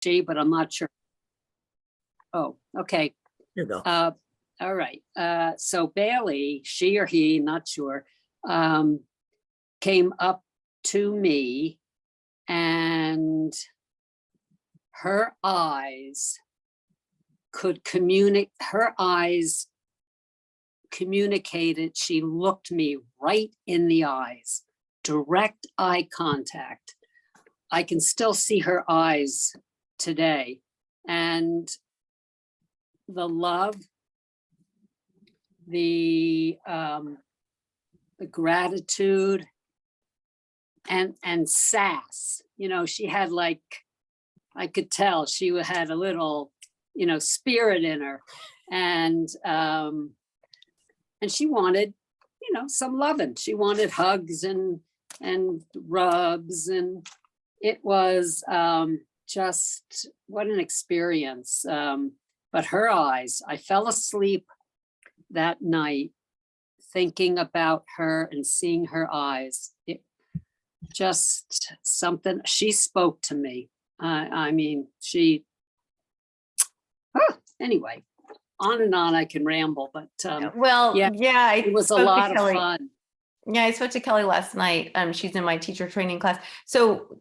she, but I'm not sure. Oh, okay. Here you go. All right. So Bailey, she or he, not sure, came up to me, and her eyes could communicate. Her eyes communicated. She looked me right in the eyes, direct eye contact. I can still see her eyes today. And the love, the gratitude, and sass, you know, she had, like, I could tell she had a little, you know, spirit in her. And she wanted, you know, some loving. She wanted hugs and rubs, and it was just what an experience. But her eyes, I fell asleep that night thinking about her and seeing her eyes. It just something, she spoke to me. I mean, anyway, on and on I can ramble, but yeah, it was a lot of fun. Yeah, I spoke to Kelly last night. She's in my teacher training class. So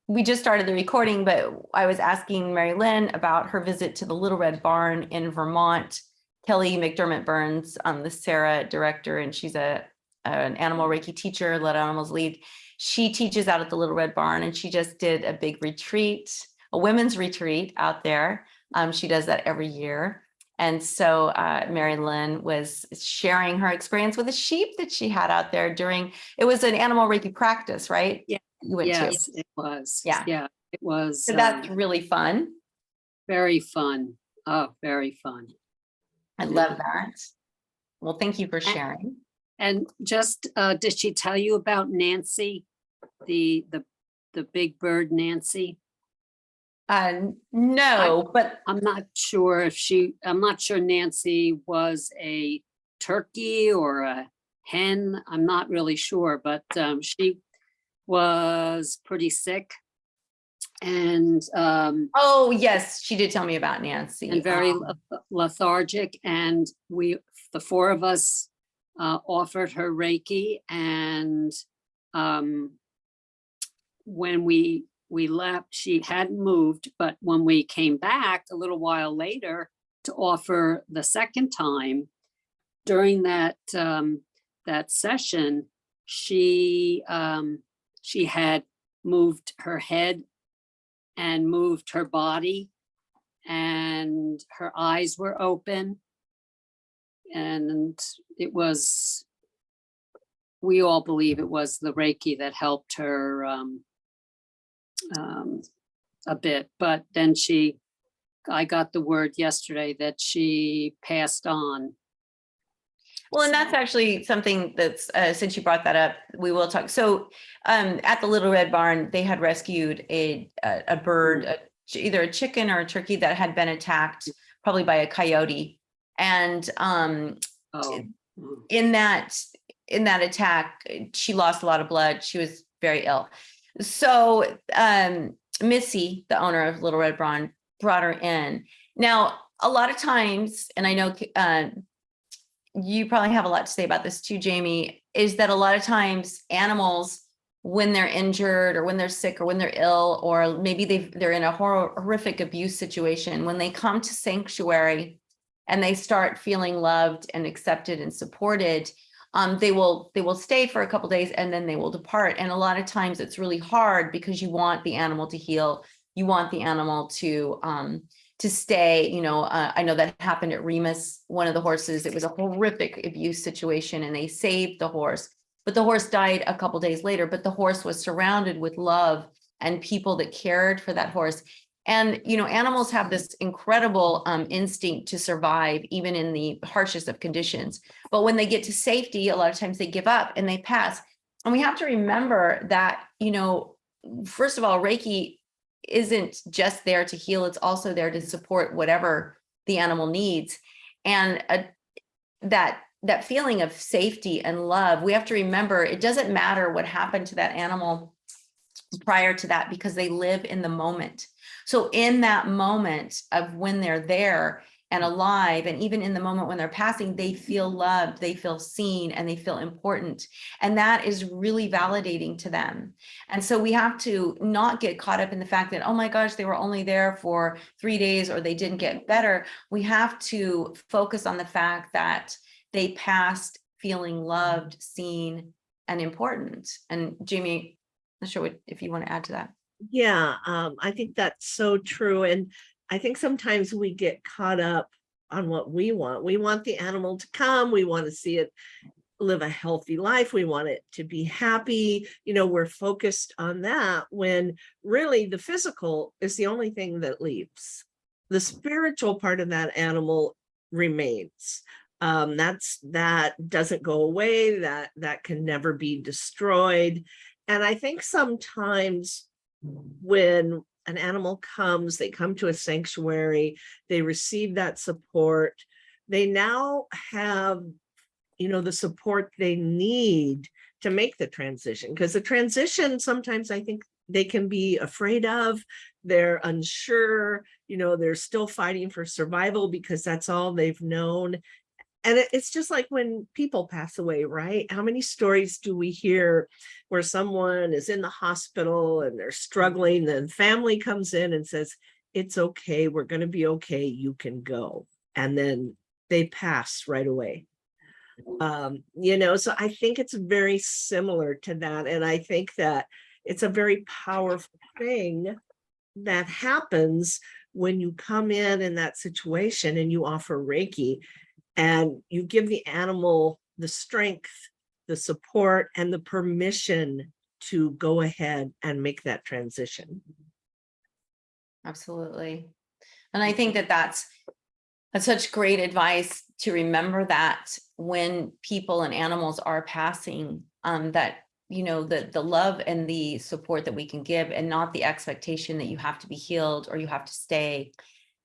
we just started the recording, but I was asking Mary Lynn about her visit to the Little Red Barn in Vermont. Kelly McDermott Burns, the Sarah director, and she's an animal Reiki teacher, Let Animals Lead. She teaches out at the Little Red Barn, and she just did a big retreat, a women's retreat out there. She does that every year. And so Mary Lynn was sharing her experience with a sheep that she had out there it was an animal Reiki practice, right? Yeah. You went Yes, to. it was. Yeah. Yeah, it was. So that's really fun. Very fun. Oh, very fun. I love that. Well, thank you for sharing. And just, did she tell you about Nancy, the big bird Nancy? No, but I'm not sure I'm not sure Nancy was a turkey or a hen. I'm not really sure, but she was pretty sick. And oh yes, she did tell me about Nancy. And very lethargic. And the four of us offered her Reiki. And when we left, she hadn't moved, but when we came back a little while later to offer the second time, during that session, she had moved her head and moved her body, and her eyes were open. And we all believe it was the Reiki that helped her a bit. But then I got the word yesterday that she passed on. Well, and that's actually something that's, since you brought that up, we will talk. So at the Little Red Barn, they had rescued a bird, either a chicken or a turkey that had been attacked probably by a coyote. And in that attack, she lost a lot of blood. She was very ill. So Missy, the owner of Little Red Barn, brought her in. Now, a lot of times, and I know you probably have a lot to say about this too, Jamie, is that a lot of times animals, when they're injured or when they're sick or when they're ill, or maybe they're in a horrific abuse situation, when they come to sanctuary and they start feeling loved and accepted and supported, they will stay for a couple of days and then they will depart. And a lot of times it's really hard because you want the animal to heal. You want the animal to stay. You know, I know that happened at Remus, one of the horses. It was a horrific abuse situation and they saved the horse, but the horse died a couple of days later. But the horse was surrounded with love and people that cared for that horse. And, you know, animals have this incredible instinct to survive, even in the harshest of conditions. But when they get to safety, a lot of times they give up and they pass. And we have to remember that, you know, first of all, Reiki isn't just there to heal. It's also there to support whatever the animal needs. And that feeling of safety and love, we have to remember it doesn't matter what happened to that animal prior to that, because they live in the moment. So in that moment of when they're there and alive, and even in the moment when they're passing, they feel loved, they feel seen, and they feel important. And that is really validating to them. And so we have to not get caught up in the fact that, oh my gosh, they were only there for 3 days or they didn't get better. We have to focus on the fact that they passed feeling loved, seen, and important. And Jamie, I'm not sure if you want to add to that. Yeah, I think that's so true. And I think sometimes we get caught up on what we want. We want the animal to come. We want to see it live a healthy life. We want it to be happy. We're focused on that when really the physical is the only thing that leaves. The spiritual part of that animal remains. That doesn't go away. That can never be destroyed. And I think sometimes when an animal comes, they come to a sanctuary, they receive that support, they now have, the support they need to make the transition. Because the transition, sometimes I think they can be afraid of, they're unsure, they're still fighting for survival because that's all they've known. And it's just like when people pass away, right? How many stories do we hear where someone is in the hospital and they're struggling, and family comes in and says, it's okay, we're going to be okay, you can go. And then they pass right away. So I think it's very similar to that. And I think that it's a very powerful thing that happens when you come in that situation and you offer Reiki. And you give the animal the strength, the support, and the permission to go ahead and make that transition. Absolutely. And I think that that's such great advice to remember that when people and animals are passing, that, the love and the support that we can give, and not the expectation that you have to be healed or you have to stay,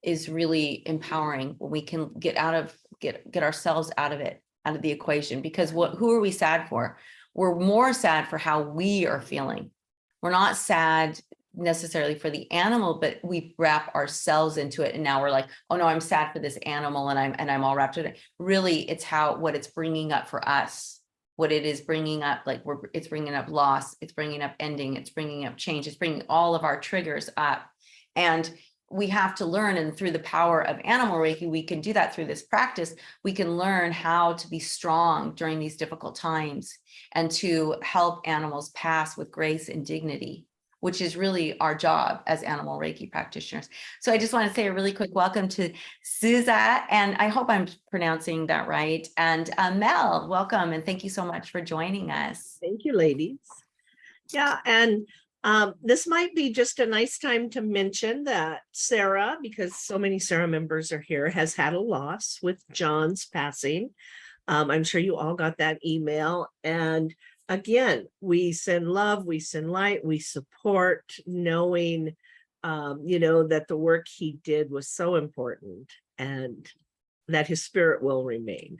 is really empowering when we can get ourselves out of the equation. Because who are we sad for? We're more sad for how we are feeling. We're not sad necessarily for the animal, but we wrap ourselves into it. And now we're like, oh no, I'm sad for this animal, and I'm all wrapped in it. Really, it's what it's bringing up for us, what it is bringing up. Like it's bringing up loss, it's bringing up ending, it's bringing up change, it's bringing all of our triggers up. And we have to learn, and through the power of Animal Reiki, we can do that through this practice. We can learn how to be strong during these difficult times and to help animals pass with grace and dignity, which is really our job as Animal Reiki practitioners. So I just want to say a really quick welcome to Suza, and I hope I'm pronouncing that right. And Mel, welcome, and thank you so much for joining us. Thank you, ladies. Yeah, and this might be just a nice time to mention that Sarah, because so many Sarah members are here, has had a loss with John's passing. I'm sure you all got that email. And again, we send love, we send light, we support, knowing, that the work he did was so important and that his spirit will remain.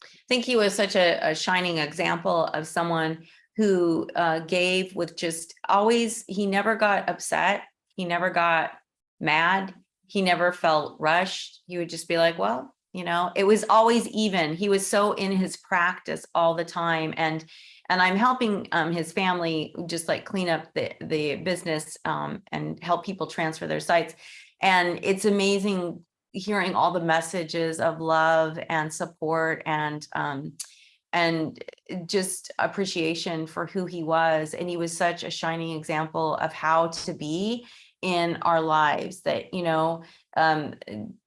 I think he was such a shining example of someone who gave with just always, he never got upset. He never got mad. He never felt rushed. He would just be like, well, it was always even. He was so in his practice all the time. And I'm helping his family just like clean up the business and help people transfer their sites. And it's amazing hearing all the messages of love and support and just appreciation for who he was. And he was such a shining example of how to be in our lives, that,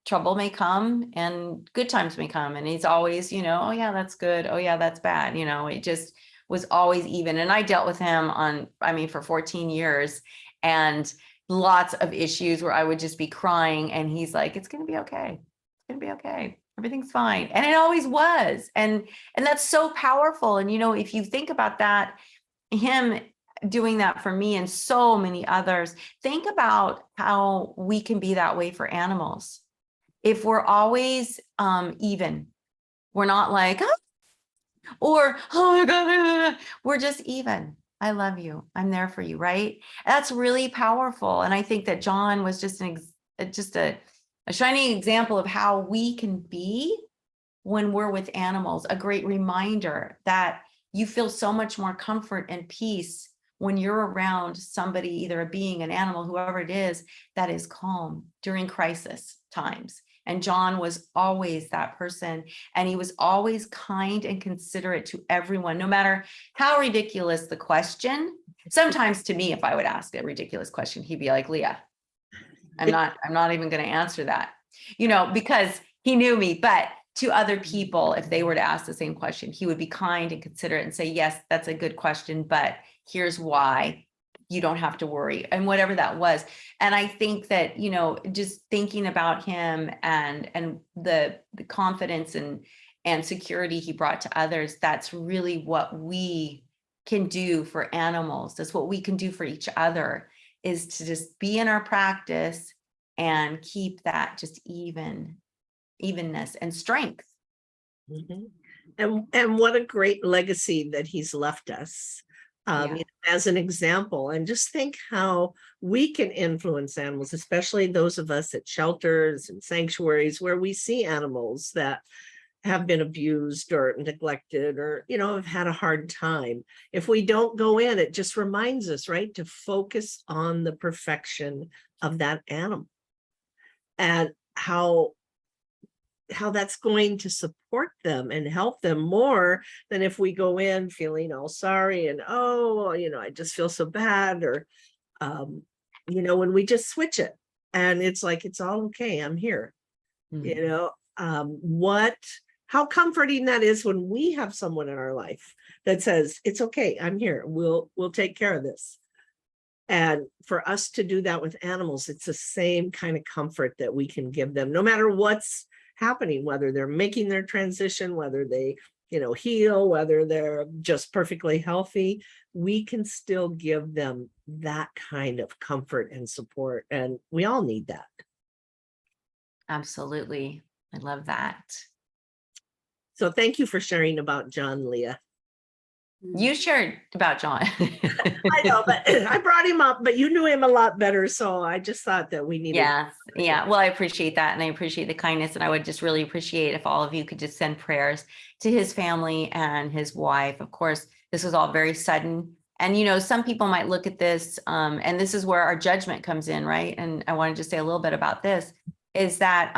trouble may come and good times may come. And he's always, oh yeah, that's good. Oh yeah, that's bad. It just was always even. And I dealt with him for 14 years, and lots of issues where I would just be crying and he's like, it's going to be okay. It's going to be okay. Everything's fine. And it always was. And that's so powerful. And, if you think about that, him doing that for me and so many others, think about how we can be that way for animals. If we're always even, we're not like, oh, or, oh my God, we're just even. I love you. I'm there for you. Right. That's really powerful. And I think that John was just a shining example of how we can be when we're with animals, a great reminder that you feel so much more comfort and peace when you're around somebody, either a being, an animal, whoever it is, that is calm during crisis times. And John was always that person. And he was always kind and considerate to everyone, no matter how ridiculous the question. Sometimes to me, if I would ask a ridiculous question, he'd be like, Leah, I'm not even going to answer that, because he knew me. But to other people, if they were to ask the same question, he would be kind and considerate and say, yes, that's a good question, but here's why. You don't have to worry, and whatever that was. And I think that, just thinking about him and the confidence and security he brought to others, that's really what we can do for animals. That's what we can do for each other, is to just be in our practice and keep that just evenness and strength. Mhm. And what a great legacy that he's left us, Yeah. as an example. And just think how we can influence animals, especially those of us at shelters and sanctuaries where we see animals that have been abused or neglected, or have had a hard time. If we don't go in, it just reminds us, right, to focus on the perfection of that animal, and how that's going to support them and help them more than if we go in feeling all sorry and, I just feel so bad, or when we just switch it and it's like, it's all okay, I'm here. How comforting that is when we have someone in our life that says, it's okay, I'm here, we'll take care of this. And for us to do that with animals, it's the same kind of comfort that we can give them, no matter what's happening, whether they're making their transition, whether they, heal, whether they're just perfectly healthy. We can still give them that kind of comfort and support. And we all need that. Absolutely. I love that. So thank you for sharing about John, Leah. You shared about John. I know, but I brought him up, but you knew him a lot better. So I just thought that we needed. Yeah. Well, I appreciate that. And I appreciate the kindness. And I would just really appreciate if all of you could just send prayers to his family and his wife. Of course, this was all very sudden. And, some people might look at this, and this is where our judgment comes in, right? And I wanted to say a little bit about this, is that,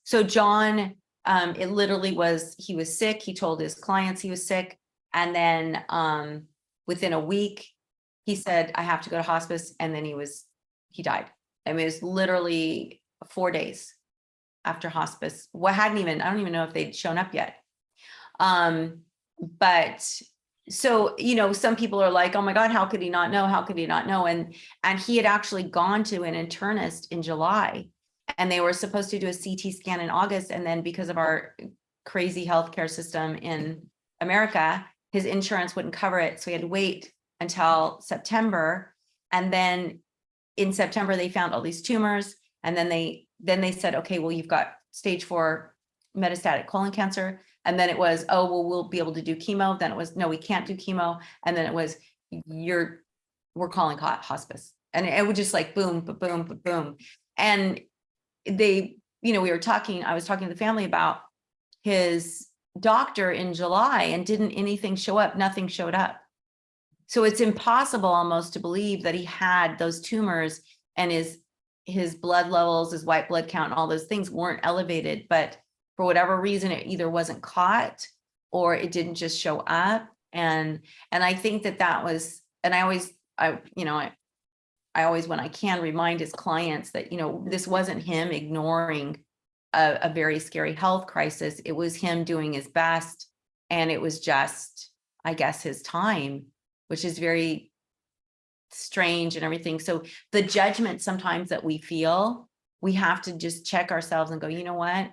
so John, it literally was, he was sick. He told his clients he was sick. And then within a week, he said, I have to go to hospice. And then he died. I mean, it was literally 4 days after hospice. I don't even know if they'd shown up yet. But so, some people are like, oh my God, how could he not know? How could he not know? And he had actually gone to an internist in July, and they were supposed to do a CT scan in August. And then because of our crazy healthcare system in America, his insurance wouldn't cover it. So he had to wait until September. And then in September, they found all these tumors. And then they said, okay, well, you've got stage 4 metastatic colon cancer. And then it was, oh, well, we'll be able to do chemo. Then it was, no, we can't do chemo. And then it was, we're calling hospice. And it was just like, boom, boom, boom. And I was talking to the family about his doctor in July, and didn't anything show up? Nothing showed up. So it's impossible almost to believe that he had those tumors, and his blood levels, his white blood count, and all those things weren't elevated, but for whatever reason, it either wasn't caught or it didn't just show up. And I think that was, and I always, when I can, remind his clients that, this wasn't him ignoring a very scary health crisis. It was him doing his best. And it was just, I guess, his time, which is very strange and everything. So the judgment sometimes that we feel, we have to just check ourselves and go, you know what?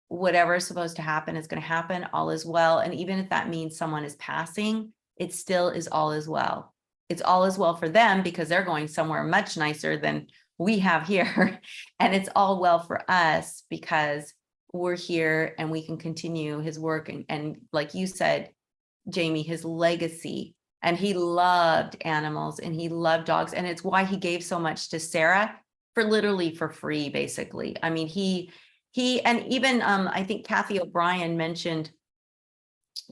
Whatever is supposed to happen is going to happen. All is well. And even if that means someone is passing, it still is all is well. It's all is well for them, because they're going somewhere much nicer than we have here. And it's all well for us because we're here and we can continue his work. And like you said, Jamie, his legacy and he loved animals and he loved dogs. And it's why he gave so much to Sarah for literally for free, basically. I mean, and even I think Kathy O'Brien mentioned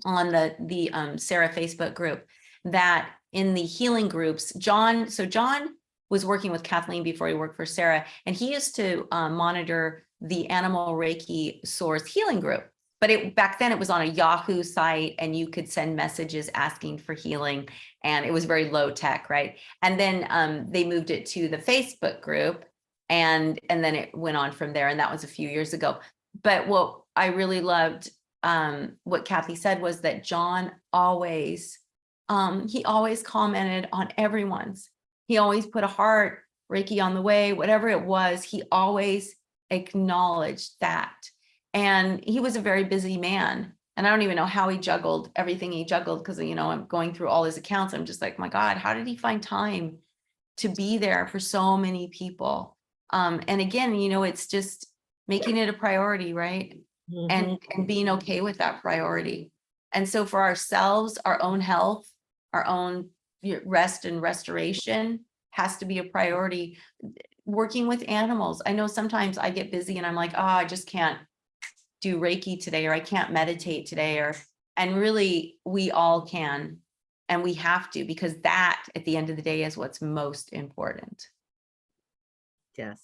on the Sarah Facebook group that in the healing groups, John was working with Kathleen before he worked for Sarah, and he used to monitor the Animal Reiki Source healing group. But back then it was on a Yahoo site, and you could send messages asking for healing, and it was very low tech, right? And then they moved it to the Facebook group, and then it went on from there, and that was a few years ago. But what I really loved, what Kathy said, was that John always, he always commented on everyone's. He always put a heart, Reiki on the way, whatever it was, he always acknowledged that. And he was a very busy man. And I don't even know how he juggled everything he juggled, because, you know, I'm going through all his accounts. I'm just like, my God, how did he find time to be there for so many people? And again, you know, it's just making it a priority, right? Mhm. And being okay with that priority. And so for ourselves, our own health, our own rest and restoration has to be a priority. Working with animals. I know sometimes I get busy and I'm like, oh, I just can't do Reiki today, or I can't meditate today, and really we all can, and we have to, because that at the end of the day is what's most important. Yes.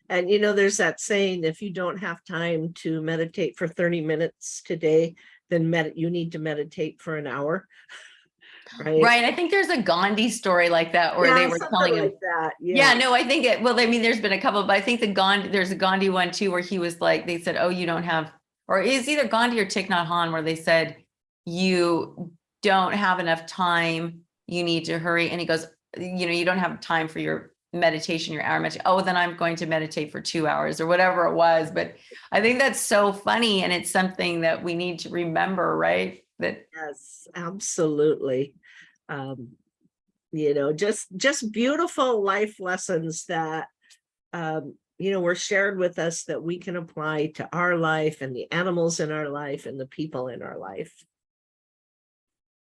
And you know, there's that saying, if you don't have time to meditate for 30 minutes today, then you need to meditate for an hour. Right. I think there's a Gandhi story like that, where they were telling him like that. Yeah, no, I think well, I mean, there's been a couple, but I think there's a Gandhi one too, where he was like, they said, oh, you don't have, or it's either Gandhi or Thich Nhat Hanh, where they said, you don't have enough time, you need to hurry. And he goes, you know, you don't have time for your meditation, your hour meditation. Oh, then I'm going to meditate for 2 hours or whatever it was. But I think that's so funny. And it's something that we need to remember, right? That Yes, absolutely. You know, just beautiful life lessons that, you know, were shared with us that we can apply to our life and the animals in our life and the people in our life.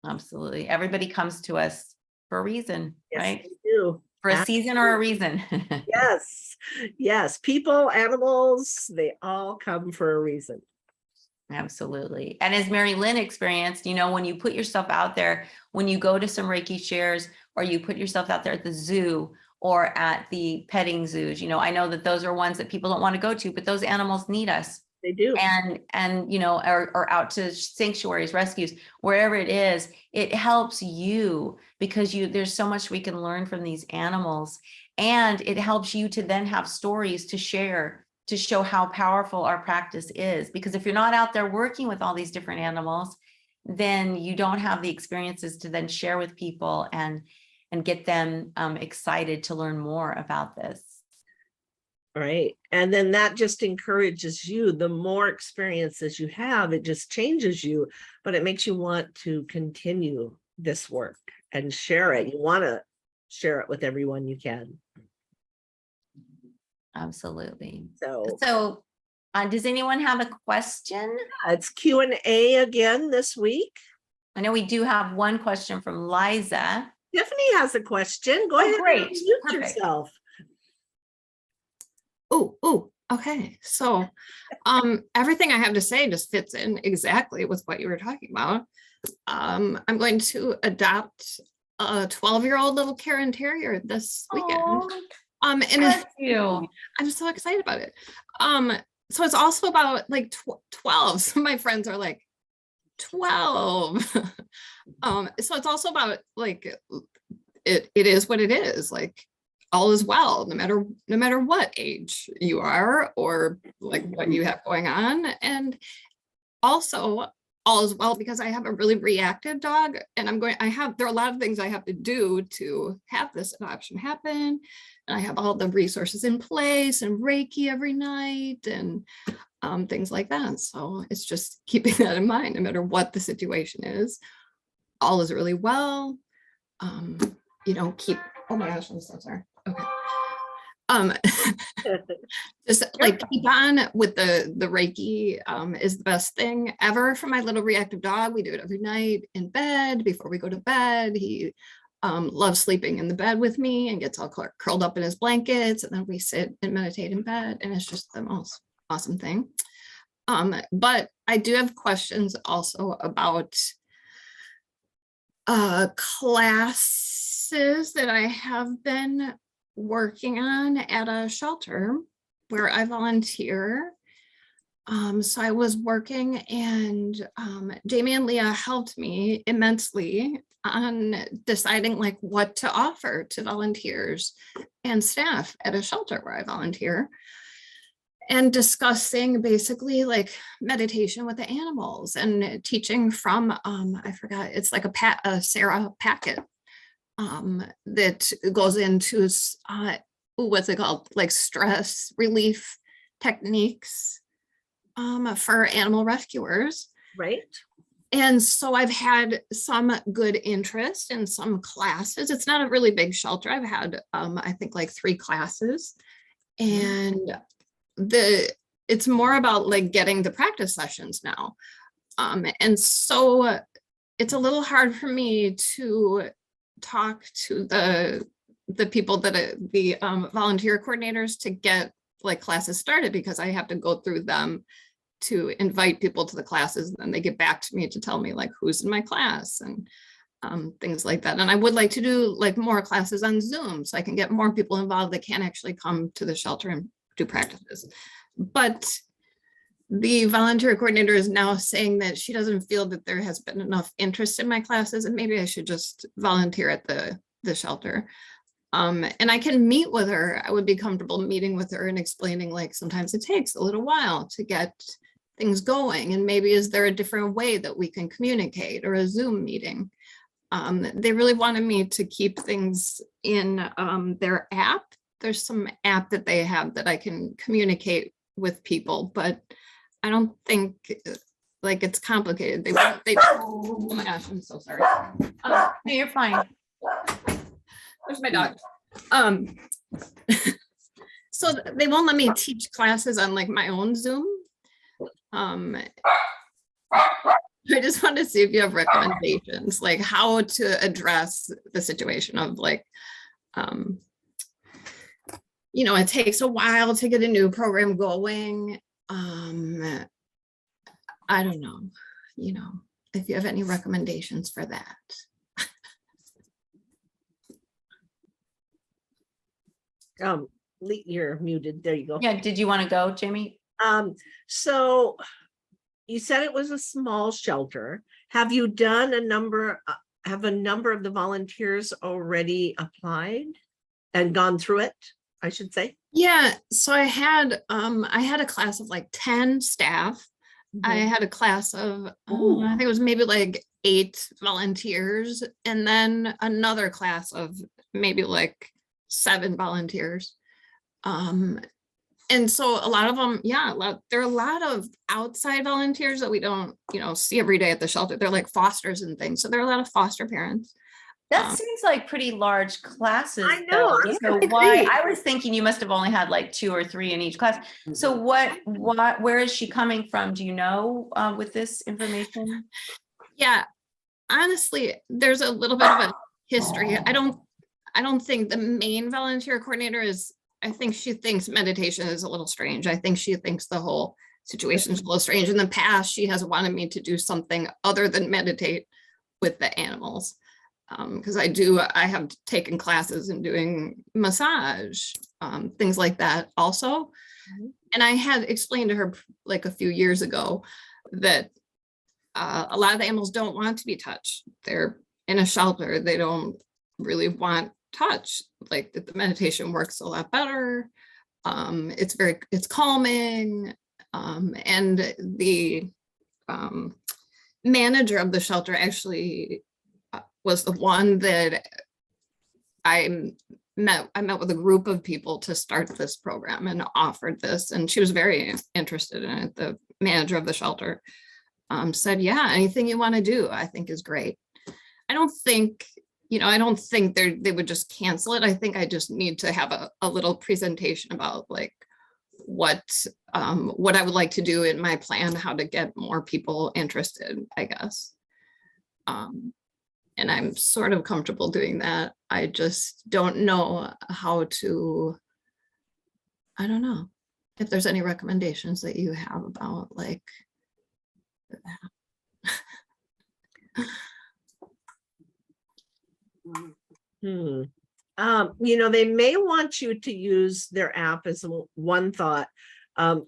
absolutely. Everybody comes to us for a reason, Yes, right? they do. For a season or a reason. Yes, yes. People, animals, they all come for a reason. Absolutely. And as Mary Lynn experienced, you know, when you put yourself out there, when you go to some Reiki shares, or you put yourself out there at the zoo or at the petting zoos, you know, I know that those are ones that people don't want to go to, but those animals need us. They do. And you know, or out to sanctuaries, rescues, wherever it is, it helps you, because there's so much we can learn from these animals, and it helps you to then have stories to share, to show how powerful our practice is. Because if you're not out there working with all these different animals, then you don't have the experiences to then share with people and get them excited to learn more about this. Right. And then that just encourages you. The more experiences you have, it just changes you, but it makes you want to continue this work and share it. You want to share it with everyone you can. Absolutely. So Does anyone have a question? it's Q&A again this week. I know we do have one question from Liza. Tiffany has a question. Go ahead. Great. And mute Perfect. yourself. Oh, okay. So everything I have to say just fits in exactly with what you were talking about. I'm going to adopt a 12-year-old little Karen Terrier this weekend. And Thank you. I'm so excited about it. So it's also about like 12. Some of my friends are like 12. So it's also about like it is what it is, like all is well, no matter what age you are or like what you have going on. And also all is well because I have a really reactive dog, and there are a lot of things I have to do to have this adoption happen. And I have all the resources in place and Reiki every night and things like that. So it's just keeping that in mind, no matter what the situation is, all is really well. You know, oh my gosh, I'm so sorry. Okay. Um, just like keep on with the Reiki is the best thing ever for my little reactive dog. We do it every night in bed before we go to bed. He loves sleeping in the bed with me and gets all curled up in his blankets, and then we sit and meditate in bed, and it's just the most awesome thing. But I do have questions also about classes that I have been working on at a shelter where I volunteer. So I was working, and Jamie and Leah helped me immensely on deciding like what to offer to volunteers and staff at a shelter where I volunteer, and discussing basically like meditation with the animals and teaching from I forgot, it's like a Sarah Packet that goes into what's it called, like stress relief techniques for animal rescuers. Right. And so I've had some good interest in some classes. It's not a really big shelter. I've had I think like 3 classes, and it's more about like getting the practice sessions now. And so it's a little hard for me to talk to the people that the volunteer coordinators to get like classes started, because I have to go through them to invite people to the classes, and then they get back to me to tell me like who's in my class and things like that. And I would like to do like more classes on Zoom so I can get more people involved that can't actually come to the shelter and do practices. But the volunteer coordinator is now saying that she doesn't feel that there has been enough interest in my classes, and maybe I should just volunteer at the shelter. And I can meet with her. I would be comfortable meeting with her and explaining like sometimes it takes a little while to get things going, and maybe is there a different way that we can communicate, or a Zoom meeting. They really wanted me to keep things in their app. There's some app that they have that I can communicate with people, but I don't think like it's complicated. Oh my gosh, I'm so sorry. No, you're fine. There's my dog. So they won't let me teach classes on like my own Zoom. I just want to see if you have recommendations, like how to address the situation of like, you know, it takes a while to get a new program going. I don't know, you know, if you have any recommendations for that. You're muted. There you go. Yeah, did you want to go, Jamie? So you said it was a small shelter. Have you done have a number of the volunteers already applied and gone through it, I should say? Yeah, so I had a class of like 10 staff. I had a class of I think it was maybe like 8 volunteers, and then another class of maybe like 7 volunteers. And so a lot of them, there are a lot of outside volunteers that we don't, you know, see every day at the shelter. They're like fosters and things. So there are a lot of foster parents. That seems like pretty large classes. I know. Though. So why? I was thinking you must have only had like 2 or 3 in each class. So where is she coming from? Do you know with this information? Yeah, honestly, there's a little bit of a history. I don't think the main volunteer coordinator is, I think she thinks meditation is a little strange. I think she thinks the whole situation is a little strange. In the past, she has wanted me to do something other than meditate with the animals. Because I have taken classes in doing massage, things like that also. And I had explained to her like a few years ago that a lot of the animals don't want to be touched. They're in a shelter. They don't really want touch, like that the meditation works a lot better. It's calming. And the manager of the shelter actually was the one that I met with a group of people to start this program and offered this, and she was very interested in it. The manager of the shelter said, yeah, anything you want to do, I think is great. I don't think I don't think they would just cancel it. I think I just need to have a little presentation about like what I would like to do in my plan, how to get more people interested, I guess. And I'm sort of comfortable doing that. I just don't know how to, I don't know if there's any recommendations that you have about like Hmm. They may want you to use their app as one thought,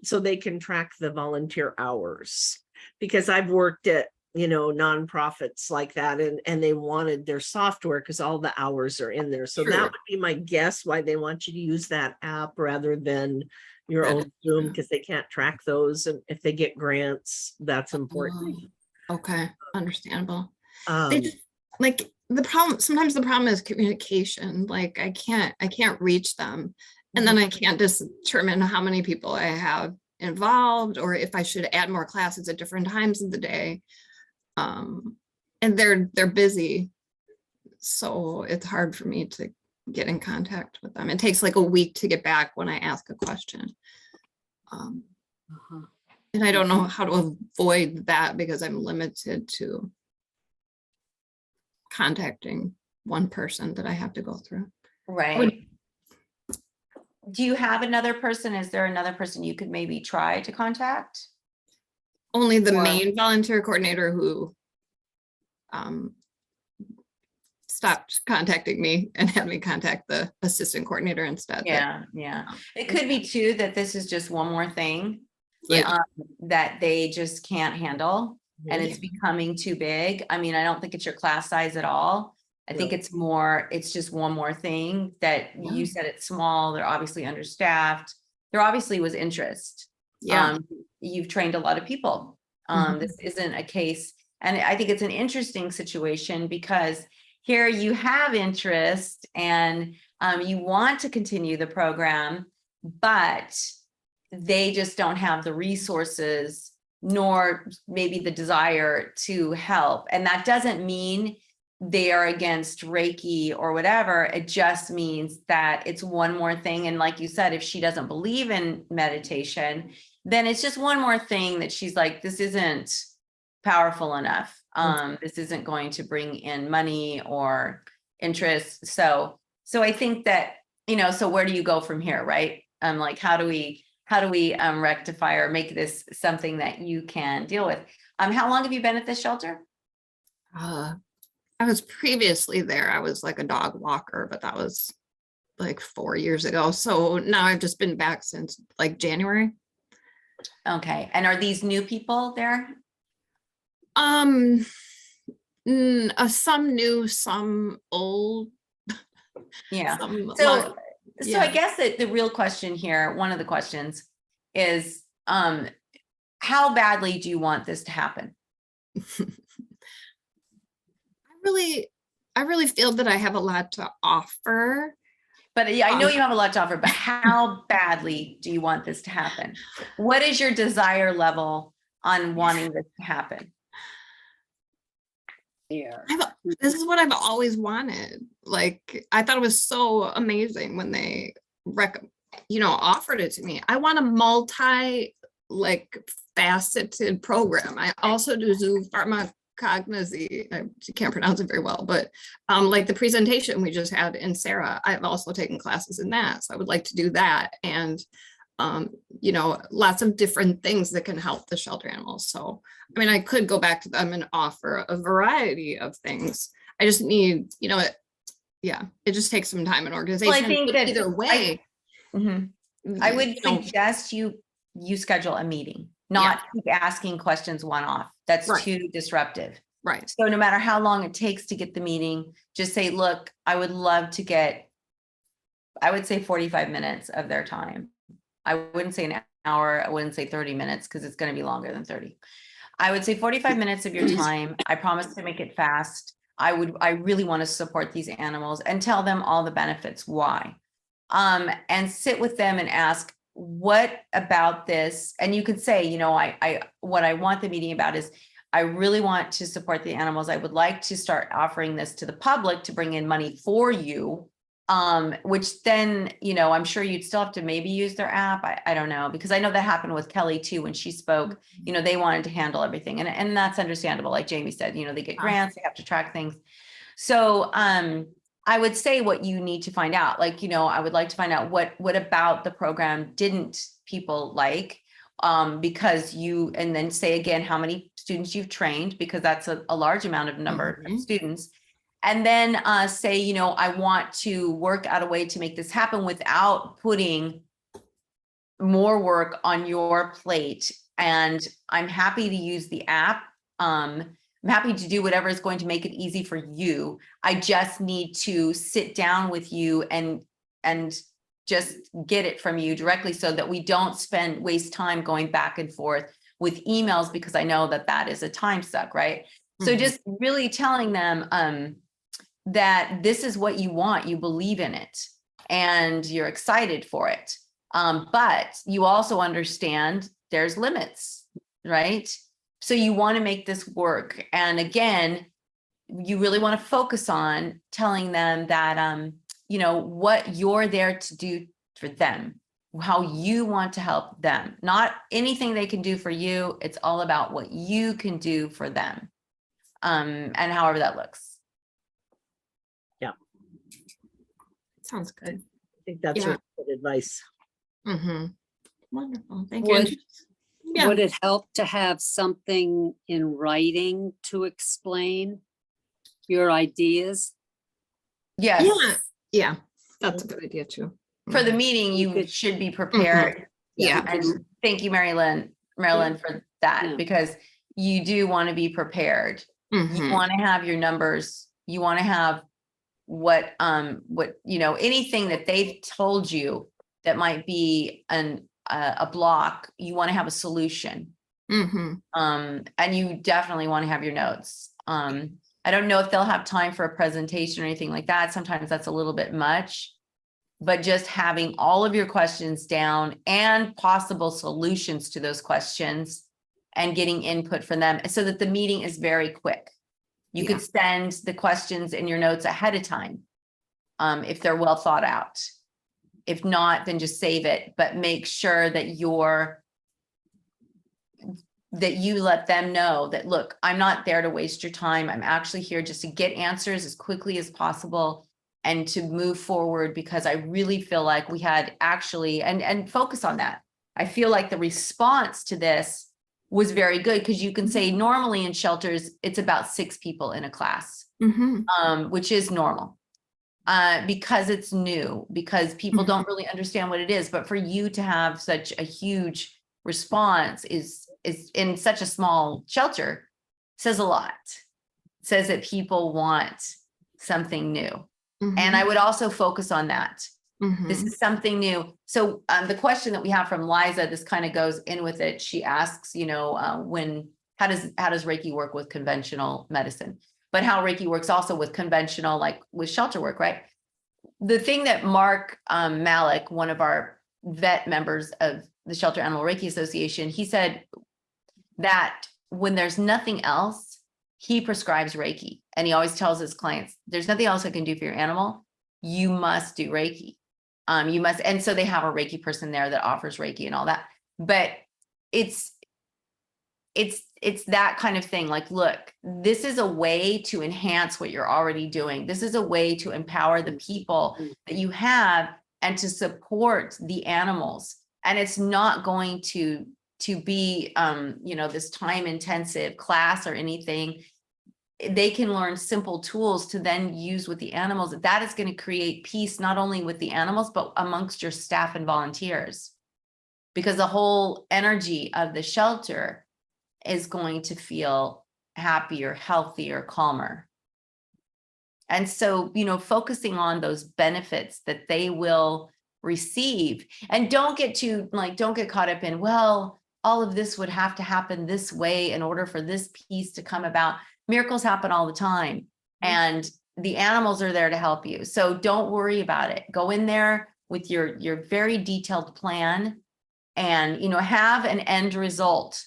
so they can track the volunteer hours. Because I've worked at, nonprofits like that, and they wanted their software because all the hours are in there. So that Sure. would be my guess why they want you to use that app rather than your own Zoom, because they can't track those. And if they get grants, that's important. Okay, understandable. They Um, just like sometimes the problem is communication. Like I can't reach them. And then I can't determine how many people I have involved or if I should add more classes at different times of the day. And they're busy. So it's hard for me to get in contact with them. It takes like a week to get back when I ask a question. And I don't know how to avoid that because I'm limited to contacting one person that I have to go through. Right. Do you have another person? Is there another person you could maybe try to contact? Only the Or- main volunteer coordinator who stopped contacting me and had me contact the assistant coordinator instead. Yeah, yeah. It could be too that this is just one more thing Yeah. that they just can't handle and Yeah. it's becoming too big. I mean, I don't think it's your class size at all. I think it's just one more thing that you said it's small. They're obviously understaffed. There obviously was interest. Yeah. You've trained a lot of people. This isn't a case, and I think it's an interesting situation because here you have interest and you want to continue the program, but they just don't have the resources nor maybe the desire to help. And that doesn't mean they are against Reiki or whatever. It just means that it's one more thing. And like you said, if she doesn't believe in meditation, then it's just one more thing that she's like, this isn't powerful enough. This isn't going to bring in money or interest. So I think that, so where do you go from here, right? Like, how do we rectify or make this something that you can deal with? How long have you been at this shelter? I was previously there. I was like a dog walker, but that was like 4 years ago. So now I've just been back since like January. Okay. And are these new people there? Some new, some old. Yeah. some So yeah. I guess that the real question here, one of the questions is, how badly do you want this to happen? I really feel that I have a lot to offer. But yeah, I know you have a lot to offer, but how badly do you want this to happen? What is your desire level on wanting this to happen? Here. This is what I've always wanted. Like, I thought it was so amazing when they offered it to me. I want a multi faceted program. I also do zoo pharmacognosy. I can't pronounce it very well, but like the presentation we just had in Sarah, I've also taken classes in that. So I would like to do that. And lots of different things that can help the shelter animals. So, I mean, I could go back to them and offer a variety of things. I just need, it just takes some time and organization. Well, I think that either way, I would suggest you schedule a meeting, not keep asking questions one off. That's too disruptive. Right. So no matter how long it takes to get the meeting, just say, look, I would love to get, I would say 45 minutes of their time. I wouldn't say an hour. I wouldn't say 30 minutes because it's going to be longer than 30. I would say 45 minutes of your time. I promise to make it fast. I really want to support these animals and tell them all the benefits, why. And sit with them and ask, what about this? And you could say, what I want the meeting about is, I really want to support the animals. I would like to start offering this to the public to bring in money for you. Which then, I'm sure you'd still have to maybe use their app. I don't know, because I know that happened with Kelly too, when she spoke, they wanted to handle everything, and that's understandable. Like Jamie said, they get grants, they have to track things. So, I would say what you need to find out, I would like to find out what about the program didn't people like, because and then say again, how many students you've trained, because that's a large amount of number of students. And then say, I want to work out a way to make this happen without putting more work on your plate. And I'm happy to use the app. I'm happy to do whatever is going to make it easy for you. I just need to sit down with you and just get it from you directly, so that we don't waste time going back and forth with emails, because I know that is a time suck, right? So just really telling them, that this is what you want, you believe in it, and you're excited for it. But you also understand there's limits, right? So you want to make this work. And again, you really want to focus on telling them that, what you're there to do for them, how you want to help them, not anything they can do for you. It's all about what you can do for them. And however that looks. Sounds good. I think that's Yeah. good advice. Wonderful. Thank Would- you. Yeah. Would it help to have something in writing to explain your ideas? Yes. Yeah. Yeah. That's a good idea too. For the meeting, you Good. should be prepared. Yeah. And thank you, Marilyn, for that, Yeah. because you do want to be prepared. You Mhm. want to have your numbers. You want to have what anything that they've told you that might be a block. You want to have a solution. Mhm. And you definitely want to have your notes. I don't know if they'll have time for a presentation or anything like that. Sometimes that's a little bit much, but just having all of your questions down and possible solutions to those questions and getting input from them, so that the meeting is very quick. You could send the questions in your notes ahead of time, if they're well thought out. If not, then just save it, but make sure that you let them know that, look, I'm not there to waste your time. I'm actually here just to get answers as quickly as possible and to move forward, because I really feel like we had actually, and focus on that. I feel like the response to this was very good, because you can say normally in shelters, it's about 6 people in a class, Mhm. which is normal. Because it's new, because people don't really understand what it is. But for you to have such a huge response is in such a small shelter, says a lot. Says that people want something new. And I would also focus on that. This is something new. So the question that we have from Liza, this kind of goes in with it. She asks, how does Reiki work with conventional medicine? But how Reiki works also with conventional, like with shelter work, right? The thing that Mark Malik, one of our vet members of the Shelter Animal Reiki Association, he said that when there's nothing else, he prescribes Reiki. And he always tells his clients, there's nothing else I can do for your animal. You must do Reiki. You must. And so they have a Reiki person there that offers Reiki and all that. But it's that kind of thing. Like, look, this is a way to enhance what you're already doing. This is a way to empower the people that you have and to support the animals. And it's not going to be, this time intensive class or anything. They can learn simple tools to then use with the animals. That is going to create peace, not only with the animals, but amongst your staff and volunteers, because the whole energy of the shelter is going to feel happier, healthier, calmer. And so, focusing on those benefits that they will receive, and don't get caught up in, well, all of this would have to happen this way in order for this piece to come about. Miracles happen all the time, and the animals are there to help you. So don't worry about it. Go in there with your very detailed plan, and, have an end result.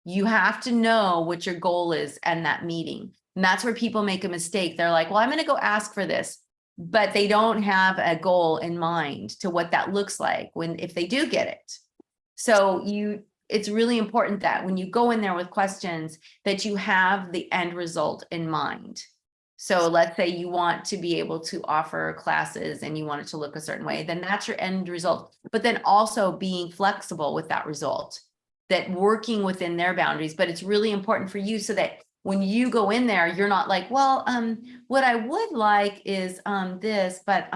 You have to know what your goal is and that meeting. And that's where people make a mistake. They're like, well, I'm going to go ask for this, but they don't have a goal in mind to what that looks like if they do get it. So it's really important that when you go in there with questions that you have the end result in mind. So let's say you want to be able to offer classes and you want it to look a certain way, then that's your end result. But then also being flexible with that result, that working within their boundaries. But it's really important for you so that when you go in there, you're not like, well, what I would like is this, but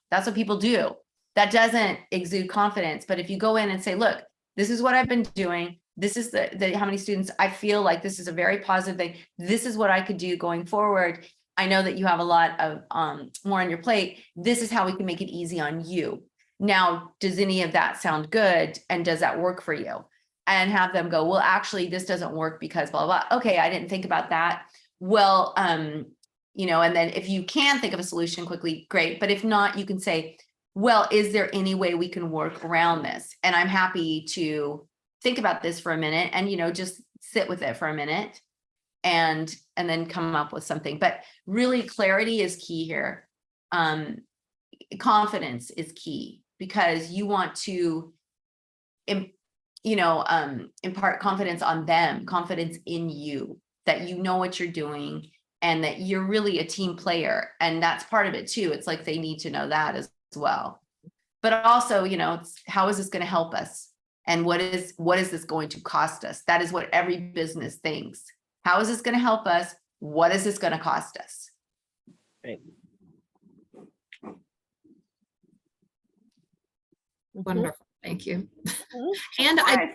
that's what people do. That doesn't exude confidence. But if you go in and say, look, this is what I've been doing. This is how many students I feel like this is a very positive thing. This is what I could do going forward. I know that you have a lot of more on your plate. This is how we can make it easy on you. Now, does any of that sound good? And does that work for you? And have them go, well, actually, this doesn't work because blah, blah, blah. Okay, I didn't think about that. Well, and then if you can think of a solution quickly, great. But if not, you can say, well, is there any way we can work around this? And I'm happy to think about this for a minute and, just sit with it for a minute and then come up with something. But really clarity is key here. Confidence is key because you want to, impart confidence on them, confidence in you, that you know what you're doing and that you're really a team player. And that's part of it too. It's like they need to know that as well. But also, it's how is this going to help us? And what is this going to cost us? That is what every business thinks. How is this going to help us? What is this going to cost us? Right. Wonderful. Thank you. Mhm. And I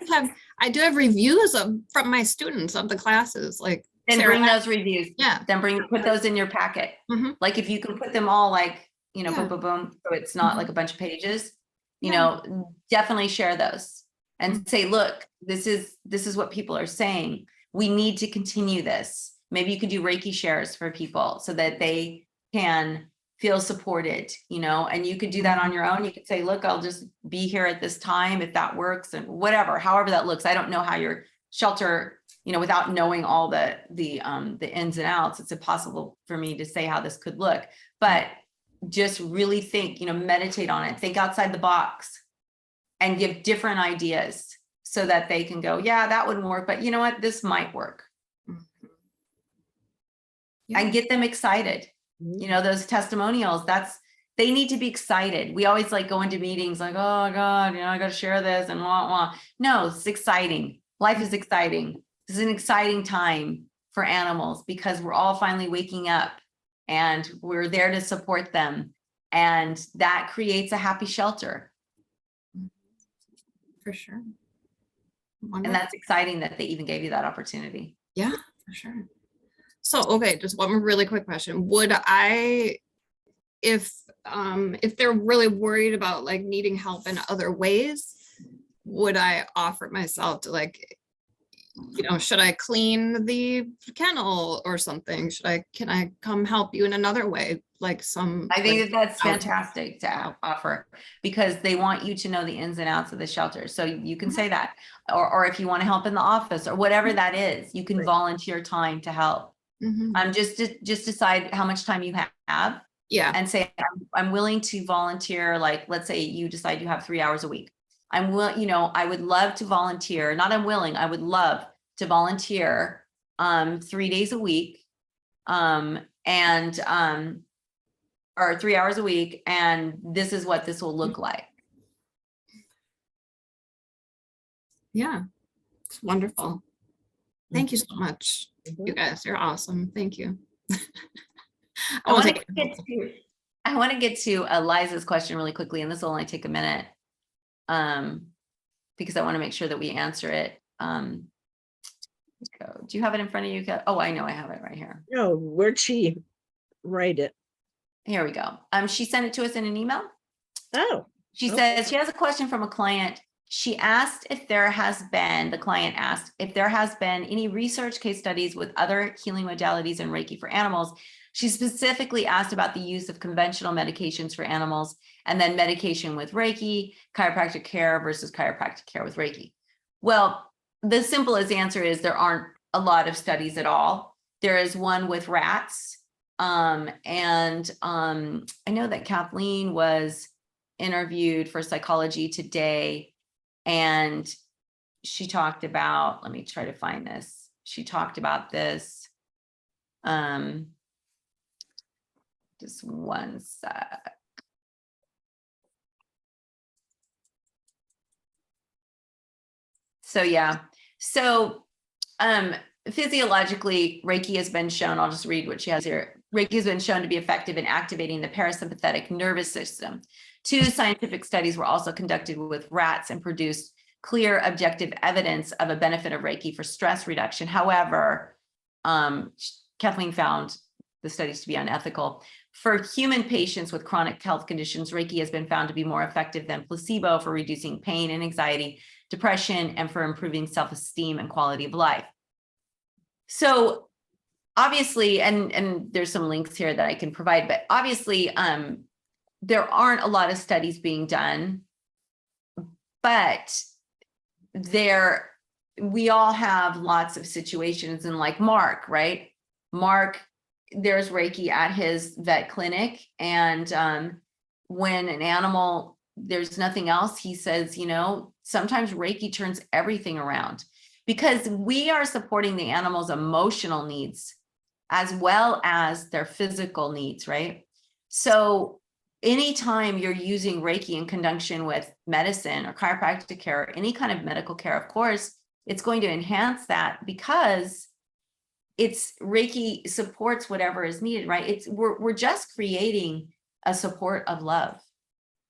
do have reviews from my students of the classes. Like, Then Sarah, bring those reviews. yeah. Then put those in your packet. Mhm. Like if you can put them all like, Yeah. boom, boom, boom. So it's not Mhm. like a bunch of pages, Yeah. definitely share those and say, look, this is what people are saying. We need to continue this. Maybe you could do Reiki shares for people so that they can feel supported, and you could do that on your own. You could say, look, I'll just be here at this time if that works and whatever, however that looks. I don't know how your shelter, without knowing all the ins and outs, it's impossible for me to say how this could look, but just really think, meditate on it, think outside the box and give different ideas so that they can go, yeah, that wouldn't work, but you know what, this might work. Yeah. And get them excited. Those testimonials, they need to be excited. We always like go into meetings like, oh God, I got to share this and wah. No, it's exciting. Life is exciting. This is an exciting time for animals because we're all finally waking up and we're there to support them. And that creates a happy shelter. For sure. And that's exciting that they even gave you that opportunity. Yeah, for sure. So, okay, just one really quick question. Would I, if they're really worried about like needing help in other ways, would I offer myself to like, should I clean the kennel or something? Can I come help you in another way? I think that's fantastic to offer because they want you to know the ins and outs of the shelter. So you can say that, or if you want to help in the office or whatever that is, you can volunteer time to help. Just decide how much time you have. Yeah. And say, I'm willing to volunteer. Like, let's say you decide you have 3 hours a week. I would love to volunteer. Not I'm willing, I would love to volunteer 3 days a week. Or 3 hours a week. And this is what this will look like. Yeah. It's wonderful. Thank you so much. You guys, you're awesome. Thank you. I want to get to Liza's question really quickly, and this will only take a minute because I want to make sure that we answer it. Do you have it in front of you? Oh, I know I have it right here. No, where'd she write it? Here we go. She sent it to us in an email. Oh. She says she has a question from a client. She asked if there has been, the client asked if there has been any research case studies with other healing modalities and Reiki for animals She specifically asked about the use of conventional medications for animals and then medication with Reiki, chiropractic care versus chiropractic care with Reiki. Well, the simplest answer is there aren't a lot of studies at all. There is one with rats. I know that Kathleen was interviewed for Psychology Today, and she talked about, let me try to find this. She talked about this. Just one sec. So yeah, so physiologically, Reiki has been shown, I'll just read what she has here. Reiki has been shown to be effective in activating the parasympathetic nervous system. 2 scientific studies were also conducted with rats and produced clear objective evidence of a benefit of Reiki for stress reduction. However, Kathleen found the studies to be unethical. For human patients with chronic health conditions, Reiki has been found to be more effective than placebo for reducing pain and anxiety, depression, and for improving self-esteem and quality of life. So obviously, and there's some links here that I can provide, but obviously there aren't a lot of studies being done, but we all have lots of situations, and like Mark, right? Mark, there's Reiki at his vet clinic, and when an animal, there's nothing else, he says, you know, sometimes Reiki turns everything around, because we are supporting the animal's emotional needs as well as their physical needs, right? So anytime you're using Reiki in conjunction with medicine or chiropractic care or any kind of medical care, of course, it's going to enhance that, because it's Reiki supports whatever is needed, right? We're just creating a support of love,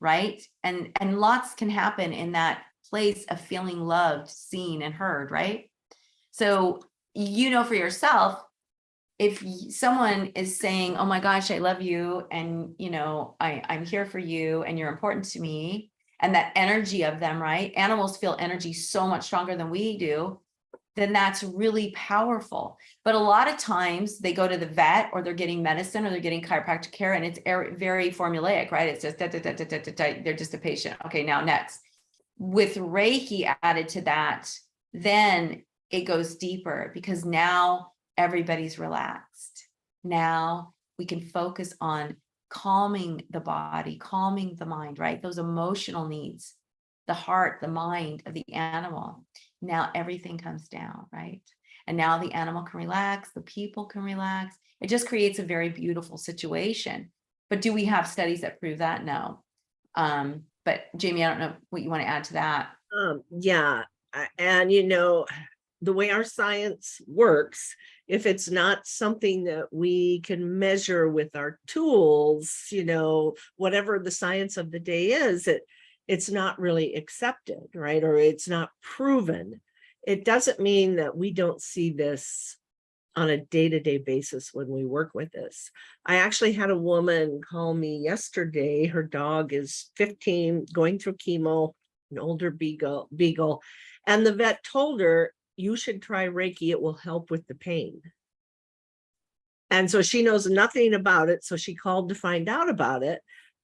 right? And lots can happen in that place of feeling loved, seen, and heard, right? So, you know, for yourself, if someone is saying, oh my gosh, I love you, and you know, I'm here for you, and you're important to me, and that energy of them, right? Animals feel energy so much stronger than we do, then that's really powerful. But a lot of times they go to the vet, or they're getting medicine, or they're getting chiropractic care, and it's very formulaic, right? It's just they're just a patient. Okay, now next. With Reiki added to that, then it goes deeper, because now everybody's relaxed. Now we can focus on calming the body, calming the mind, right? Those emotional needs, the heart, the mind of the animal. Now everything comes down, right? And now the animal can relax, the people can relax. It just creates a very beautiful situation. But do we have studies that prove that? No. But Jamie, I don't know what you want to add to that. Yeah. And you know, the way our science works, if it's not something that we can measure with our tools, you know, whatever the science of the day is, it's not really accepted, right? Or it's not proven. It doesn't mean that we don't see this on a day-to-day basis when we work with this. I actually had a woman call me yesterday. Her dog is 15, going through chemo, an older beagle, and the vet told her, you should try Reiki, it will help with the pain. And so she knows nothing about it, so she called to find out about it.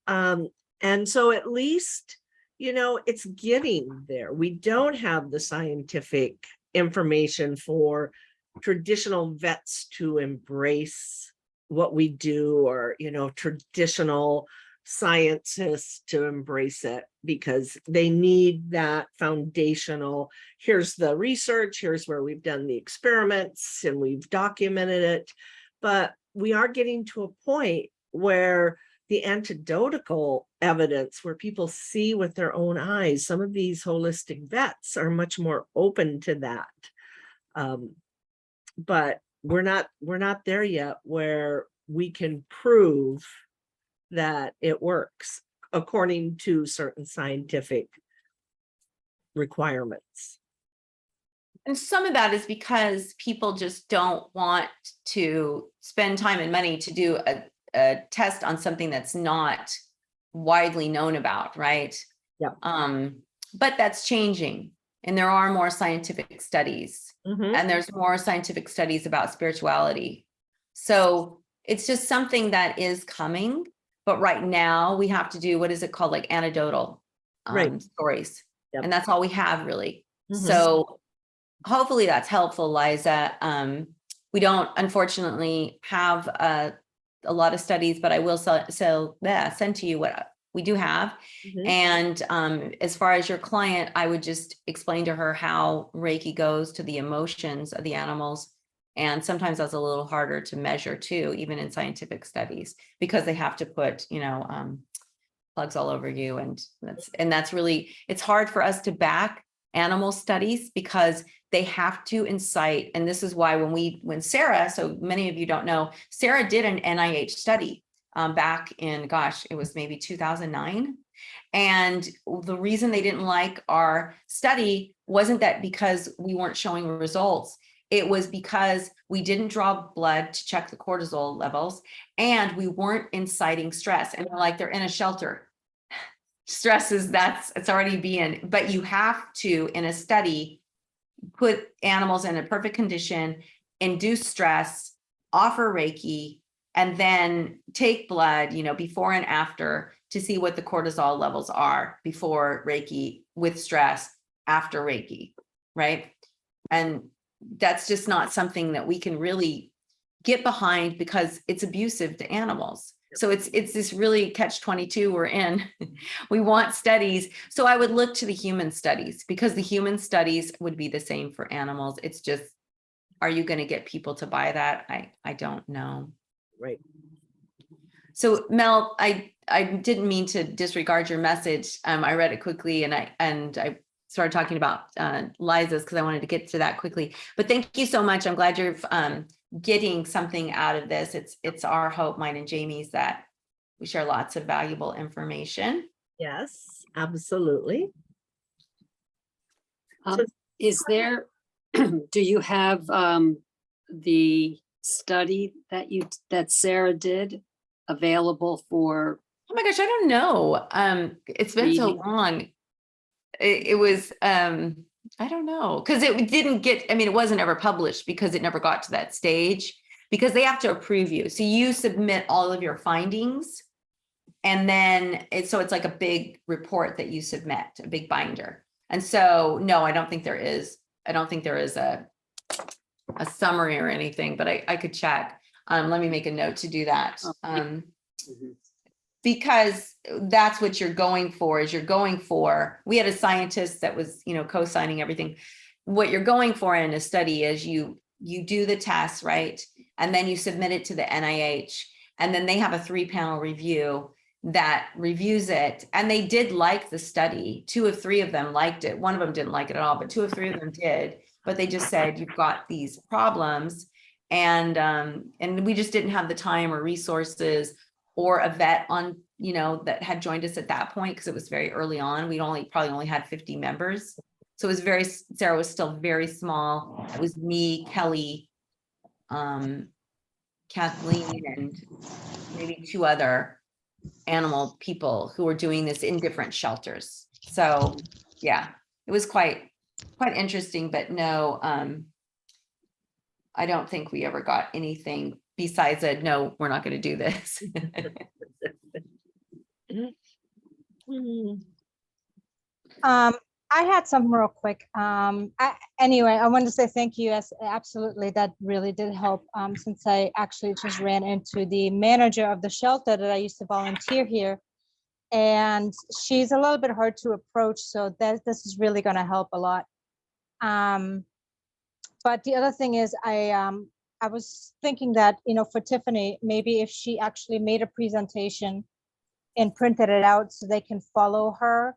And so at least, you know, it's getting there. We don't have the scientific information for traditional vets to embrace what we do, or, you know, traditional scientists to embrace it, because they need that foundational, here's the research, here's where we've done the experiments and we've documented it. But we are getting to a point where the anecdotal evidence, where people see with their own eyes, some of these holistic vets are much more open to that. But we're not there yet where we can prove that it works according to certain scientific requirements. And some of that is because people just don't want to spend time and money to do a test on something that's not widely known about, right? Yeah. But that's changing, and there are more scientific studies, Mhm. and there's more scientific studies about spirituality. So it's just something that is coming. But right now we have to do, what is it called? Like anecdotal Right. stories. Yep. And that's all we have really. Mhm. So hopefully that's helpful, Liza. We don't unfortunately have a lot of studies, but I will send to you what we do have. Mhm. And as far as your client, I would just explain to her how Reiki goes to the emotions of the animals. And sometimes that's a little harder to measure too, even in scientific studies, because they have to put, plugs all over you. And that's really, it's hard for us to back animal studies because they have to incite. And this is why when Sarah, so many of you don't know, Sarah did an NIH study back in, it was maybe 2009. And the reason they didn't like our study wasn't that because we weren't showing results. It was because we didn't draw blood to check the cortisol levels and we weren't inciting stress. And they're in a shelter. Stress is it's already being, but you have to, in a study, put animals in a perfect condition, induce stress, offer Reiki, and then take blood, before and after to see what the cortisol levels are before Reiki with stress, after Reiki, right? And that's just not something that we can really get behind because it's abusive to animals. So it's this really catch-22 we're in. We want studies. So I would look to the human studies because the human studies would be the same for animals. It's just, are you going to get people to buy that? I don't know. Right. So Mel, I didn't mean to disregard your message. I read it quickly and I started talking about Liza's because I wanted to get to that quickly. But thank you so much. I'm glad you're getting something out of this. It's our hope, mine and Jamie's, that we share lots of valuable information. Yes, absolutely. Is there, do you have the study that Sarah did available for? Oh my gosh, I don't know. It's been so long. It was, I don't know, because it didn't get, it wasn't ever published because it never got to that stage, because they have to approve you. So you submit all of your findings, and then it's like a big report that you submit, a big binder. And so, no, I don't think there is a summary or anything, but I could check. Let me make a note to do that. Because that's what you're going for, we had a scientist that was, co-signing everything. What you're going for in a study is you do the test, right? And then you submit it to the NIH, and then they have a 3-panel review that reviews it. And they did like the study. 2 of 3 of them liked it. One of them didn't like it at all, but 2 of 3 of them did. But they just said, you've got these problems. And we just didn't have the time or resources or a vet on, that had joined us at that point, because it was very early on. We probably only had 50 members. So it was Sarah was still very small. It was me, Kelly, Kathleen, and maybe 2 other animal people who were doing this in different shelters. So yeah, it was quite interesting, but no, I don't think we ever got anything besides a, no, we're not going to do this. I had something real quick. Anyway, I wanted to say thank you. Yes, absolutely. That really did help, since I actually just ran into the manager of the shelter that I used to volunteer here. And she's a little bit hard to approach. So this is really going to help a lot. But the other thing is I was thinking that, for Tiffany, maybe if she actually made a presentation and printed it out so they can follow her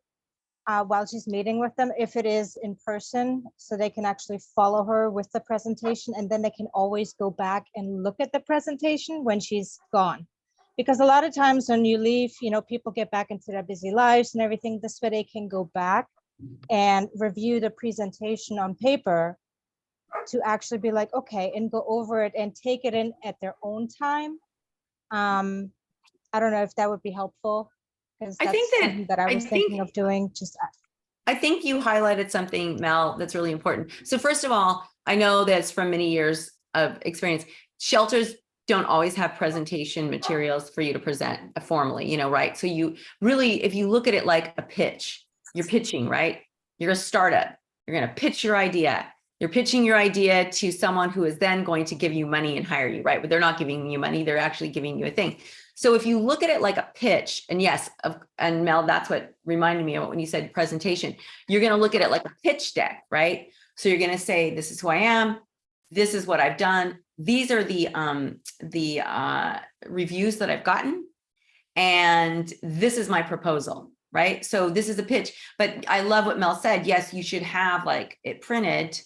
while she's meeting with them, if it is in person, so they can actually follow her with the presentation, and then they can always go back and look at the presentation when she's gone. Because a lot of times when you leave, people get back into their busy lives and everything. This way they can go back and review the presentation on paper to actually be like, okay, and go over it and take it in at their own time. I don't know if that would be helpful, because I think something that I was thinking of doing. I think you highlighted something, Mel, that's really important. So first of all, I know that's from many years of experience. Shelters don't always have presentation materials for you to present formally, you know, right? So you really, if you look at it like a pitch, you're pitching, right? You're a startup. You're going to pitch your idea. You're pitching your idea to someone who is then going to give you money and hire you, right? But they're not giving you money. They're actually giving you a thing. So if you look at it like a pitch, and yes, and Mel, that's what reminded me of it when you said presentation, you're going to look at it like a pitch deck, right? So you're going to say, this is who I am. This is what I've done. These are the reviews that I've gotten. And this is my proposal, right? So this is a pitch, but I love what Mel said. Yes, you should have like it printed.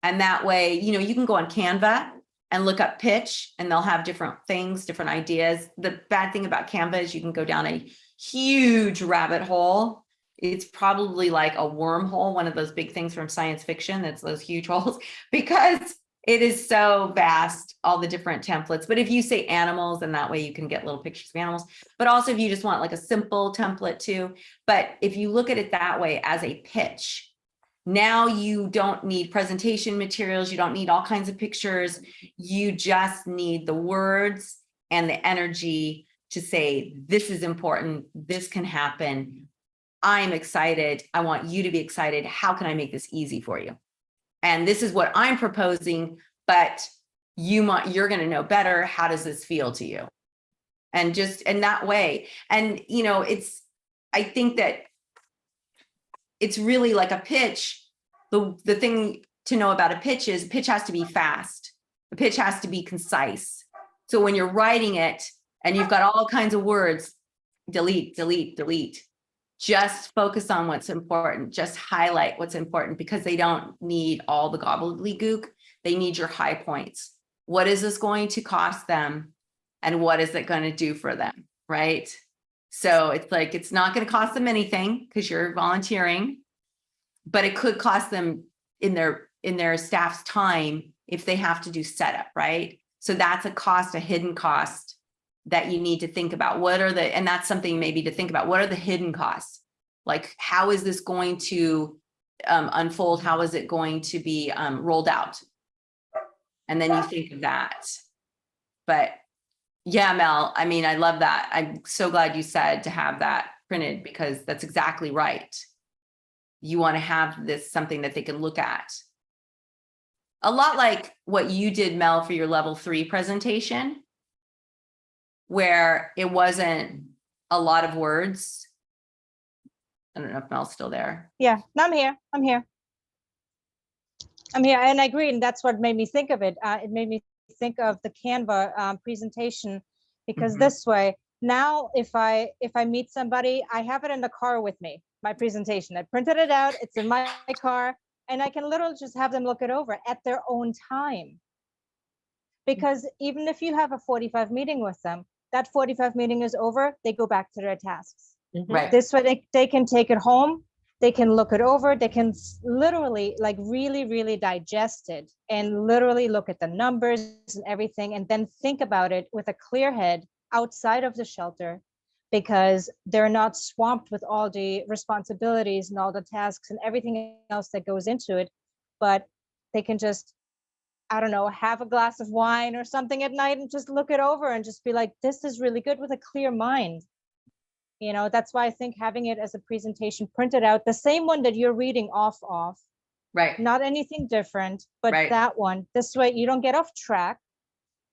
And that way, you know, you can go on Canva and look up pitch and they'll have different things, different ideas. The bad thing about Canva is you can go down a huge rabbit hole. It's probably like a wormhole, one of those big things from science fiction. That's those huge holes, because it is so vast, all the different templates. But if you say animals, then that way you can get little pictures of animals. But also if you just want like a simple template too. But if you look at it that way as a pitch, now you don't need presentation materials. You don't need all kinds of pictures. You just need the words and the energy to say, this is important. This can happen. I'm excited. I want you to be excited. How can I make this easy for you? And this is what I'm proposing, but you're going to know better. How does this feel to you? And just in that way. And, you know, I think that it's really like a pitch. The thing to know about a pitch is pitch has to be fast. The pitch has to be concise. So when you're writing it and you've got all kinds of words, delete, delete, delete. Just focus on what's important. Just highlight what's important, because they don't need all the gobbledygook. They need your high points. What is this going to cost them? And what is it going to do for them? Right? So it's like, it's not going to cost them anything because you're volunteering, but it could cost them in their staff's time if they have to do setup, right? So that's a cost, a hidden cost that you need to think about. And that's something maybe to think about. What are the hidden costs? Like, how is this going to unfold? How is it going to be rolled out? And then you think of that. But yeah, Mel, I mean, I love that. I'm so glad you said to have that printed, because that's exactly right. You want to have this something that they can look at. A lot like what you did, Mel, for your level 3 presentation, where it wasn't a lot of words. I don't know if Mel's still there. Yeah, no, I'm here. And I agree. And that's what made me think of it. It made me think of the Canva presentation, because this way, now if I meet somebody, I have it in the car with me, my presentation. I printed it out, it's in my car, and I can literally just have them look it over at their own time. Because even if you have a 45 meeting with them, that 45 meeting is over, they go back to their tasks. Right. This way they can take it home, they can look it over, they can literally like really, really digest it and literally look at the numbers and everything, and then think about it with a clear head outside of the shelter, because they're not swamped with all the responsibilities and all the tasks and everything else that goes into it. But they can just, I don't know, have a glass of wine or something at night and just look it over and just be like, this is really good, with a clear mind. You know, that's why I think having it as a presentation printed out, the same one that you're reading off, Right. not anything different, but Right. that one, this way you don't get off track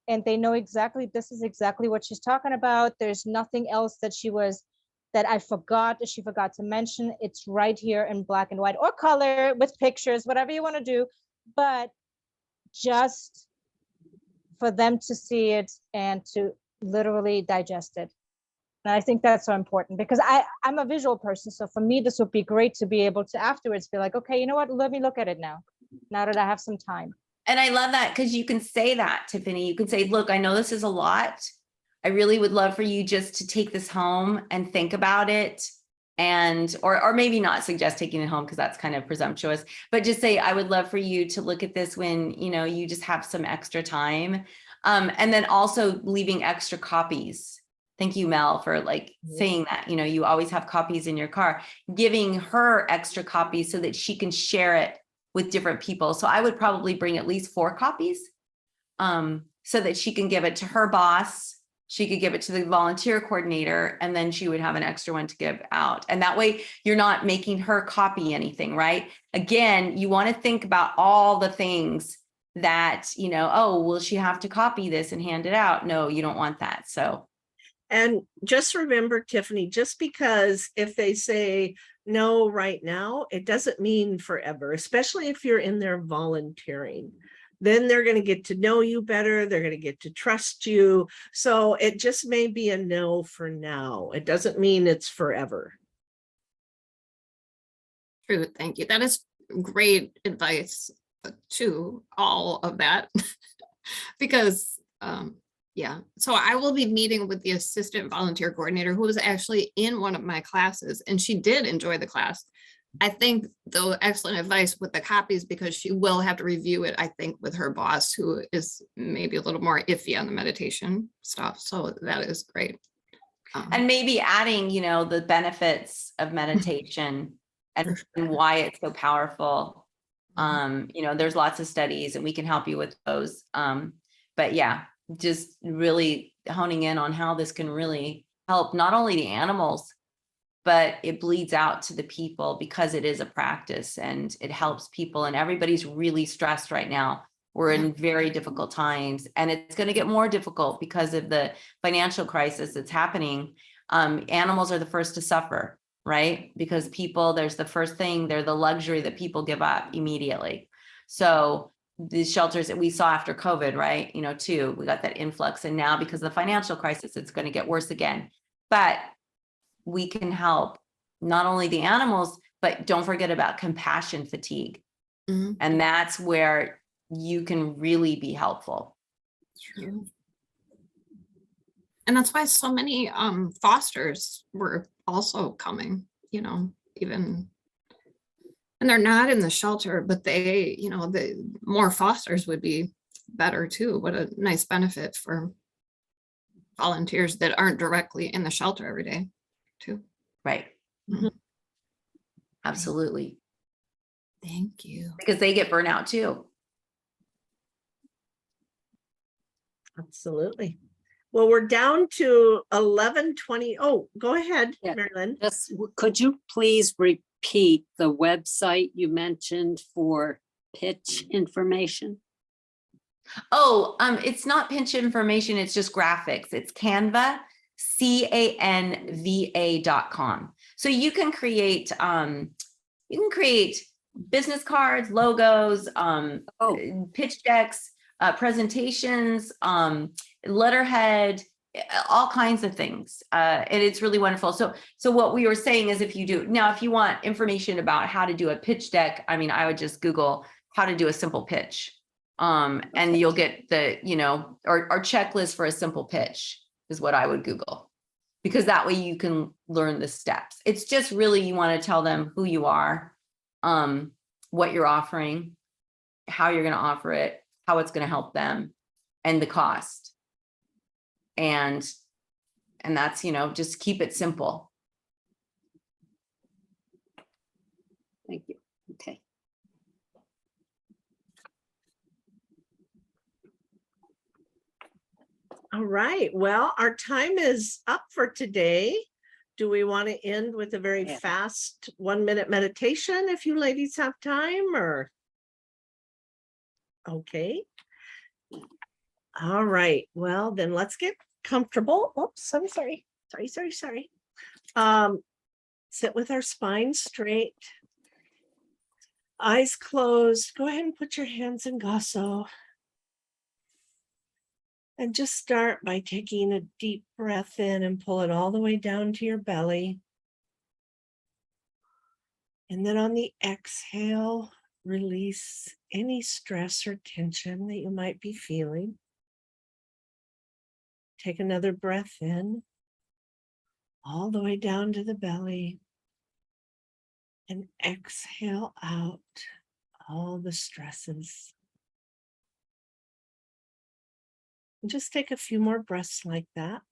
and they know exactly, this is exactly what she's talking about. There's nothing else that she forgot to mention. It's right here in black and white or color with pictures, whatever you want to do, but just for them to see it and to literally digest it. And I think that's so important, because I'm a visual person. So for me, this would be great to be able to afterwards be like, okay, you know what, let me look at it now that I have some time. And I love that, because you can say that, Tiffany. You can say, look, I know this is a lot. I really would love for you just to take this home and think about it. And, or maybe not suggest taking it home, because that's kind of presumptuous, but just say, I would love for you to look at this when, you know, you just have some extra time. And then also leaving extra copies. Thank you, Mel, for like saying that, you know, you always have copies in your car, giving her extra copies so that she can share it with different people. So I would probably bring at least 4 copies. so that she can give it to her boss. She could give it to the volunteer coordinator, and then she would have an extra one to give out. And that way you're not making her copy anything, right? Again, you want to think about all the things that, oh, will she have to copy this and hand it out? No, you don't want that. So. And just remember, Tiffany, just because if they say no right now, it doesn't mean forever, especially if you're in there volunteering. Then they're going to get to know you better. They're going to get to trust you. So it just may be a no for now. It doesn't mean it's forever. True. Thank you. That is great advice to all of that. Because, yeah. So I will be meeting with the assistant volunteer coordinator who was actually in one of my classes, and she did enjoy the class. I think, though, excellent advice with the copies, because she will have to review it, I think, with her boss, who is maybe a little more iffy on the meditation stuff. So that is great. And maybe adding, the benefits of meditation and why it's so powerful. There's lots of studies and we can help you with those. But yeah, just really honing in on how this can really help not only the animals, but it bleeds out to the people, because it is a practice and it helps people, and everybody's really stressed right now. We're in very difficult times, and it's going to get more difficult because of the financial crisis that's happening. Animals are the first to suffer, right? Because people, they're the luxury that people give up immediately. So the shelters that we saw after COVID, right? Too, we got that influx, and now because of the financial crisis, it's going to get worse again. But we can help not only the animals, but don't forget about compassion fatigue. Mm-hmm. And that's where you can really be helpful. True. And that's why so many fosters were also coming, even, and they're not in the shelter, but they, the more fosters would be better too. What a nice benefit for volunteers that aren't directly in the shelter every day too. Right. Mm-hmm. Absolutely. Thank you. Because they get burnout too. Absolutely. Well, we're down to 11:20. Oh, go ahead, Yeah. Marilyn. Just, could you please repeat the website you mentioned for pitch information? Oh, it's not pinch information. It's just graphics. It's Canva, CANVA.com. So you can create business cards, logos, pitch decks, presentations, letterhead, all kinds of things. And it's really wonderful. So what we were saying is, if you want information about how to do a pitch deck, I would just Google how to do a simple pitch. And you'll get the, our checklist for a simple pitch is what I would Google, because that way you can learn the steps. It's just really, you want to tell them who you are, what you're offering, how you're going to offer it, how it's going to help them, and the cost. And that's, just keep it simple. Thank you. Okay. All right. Well, our time is up for today. Do we want to end with a very fast 1-minute meditation if you ladies have time, or? Okay. All right. Well, then let's get comfortable. Oops, I'm sorry. Sorry. Sit with our spine straight. Eyes closed. Go ahead and put your hands in Gasso. And just start by taking a deep breath in and pull it all the way down to your belly. And then on the exhale, release any stress or tension that you might be feeling. Take another breath in, all the way down to the belly. And exhale out all the stresses. And just take a few more breaths like that.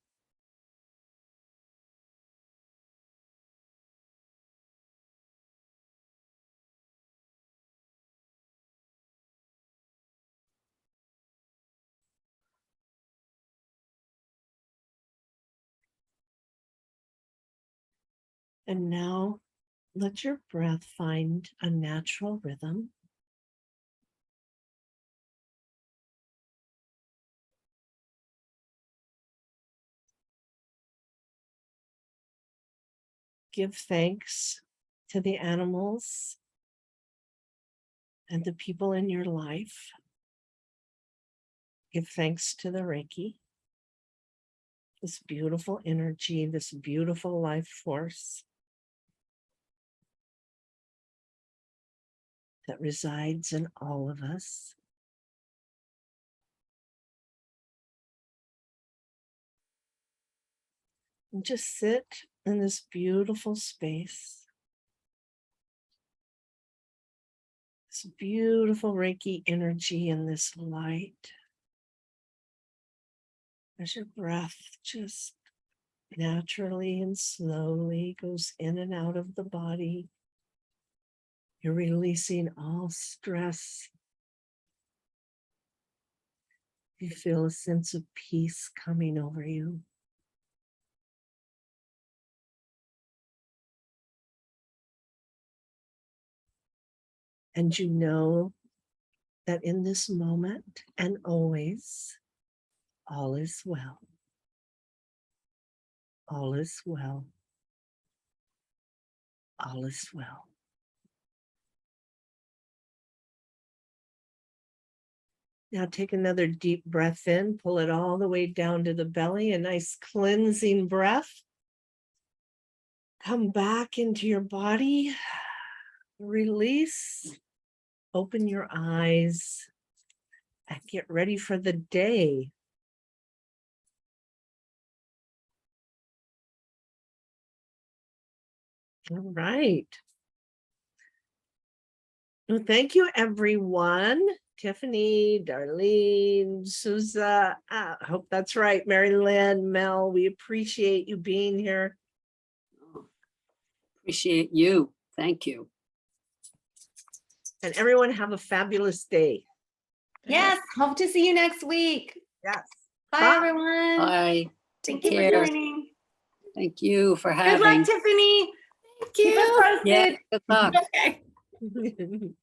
And now let your breath find a natural rhythm. Give thanks to the animals and the people in your life. Give thanks to the Reiki, this beautiful energy, this beautiful life force that resides in all of us. And just sit in this beautiful space, this beautiful Reiki energy and this light. As your breath just naturally and slowly goes in and out of the body, you're releasing all stress. You feel a sense of peace coming over you. And you know that in this moment and always, all is well. All is well. All is well. Now take another deep breath in, pull it all the way down to the belly, a nice cleansing breath. Come back into your body, release, open your eyes, and get ready for the day. All right. Well, thank you, everyone. Tiffany, Darlene, Souza, I hope that's right, Mary Lynn, Mel, we appreciate you being here. Appreciate you. Thank you. And everyone have a fabulous day. Yes, hope to see you next week. Yes. Bye, Bye. everyone. Bye. Thank Take you care. for joining. Thank you for Good having. luck, Tiffany. Thank Keep us you. posted. Yeah, good luck. Okay.